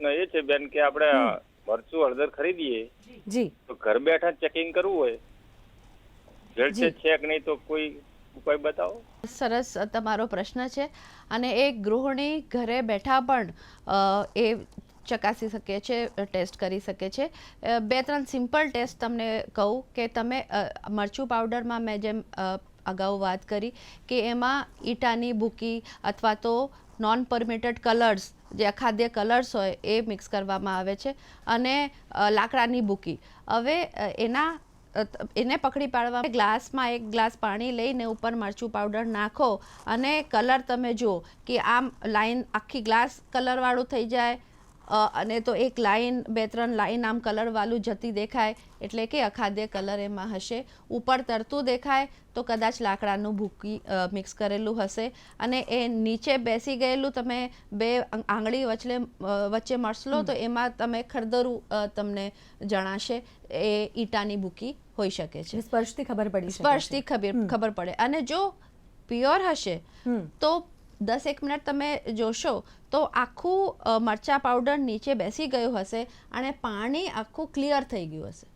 પ્રશ્ન એ છે બેન કે આપણે મરચું હળદર ખરીદીએ જી તો ઘર બેઠા ચેકિંગ કરવું હોય જળ છે કે નહીં તો કોઈ ઉપાય બતાવો. સરસ તમારો પ્રશ્ન છે અને એ ગૃહિણી ઘરે બેઠા પણ એ ચકાસી શકે છે, ટેસ્ટ કરી શકે છે. બે ત્રણ સિમ્પલ ટેસ્ટ તમને કહું કે તમે મરચું પાવડરમાં મેં જેમ અગાઉ વાત કરી કે એમાં ઈટાની ભૂકી અથવા તો નોન પરમિટેડ કલર્સ જે અખાદ્ય કલર્સ હોય એ મિક્સ કરવામાં આવે છે અને લાકડાની ભૂકી. હવે એને પકડી પાડવા ગ્લાસમાં એક ગ્લાસ પાણી લઈને ઉપર મરચું પાવડર નાખો અને કલર તમે જુઓ કે આમ લાઈન આખી ગ્લાસ કલરવાળું થઈ જાય અને તો એક લાઈન બે ત્રણ લાઈન આમ કલરવાળું જતી દેખાય એટલે કે અખાદ્ય કલર એમાં હશે. ઉપર તરતું દેખાય તો કદાચ લાકડાનું ભૂકી મિક્સ કરેલું હશે અને એ નીચે બેસી ગયેલું તમે બે આંગળી વચ્ચે મળશો તો એમાં તમે ખરદરું તમને જણાશે એ ઈટાની ભૂકી હોઈ શકે છે. સ્પર્શથી ખબર પડી શકે છે. સ્પર્શથી ખબર પડે અને જો પ્યોર હશે તો 10-1 મિનિટ તમે જોશો તો આખું મરચા પાવડર નીચે બેસી ગયું હશે અને પાણી આખું ક્લિયર થઈ ગયું હશે.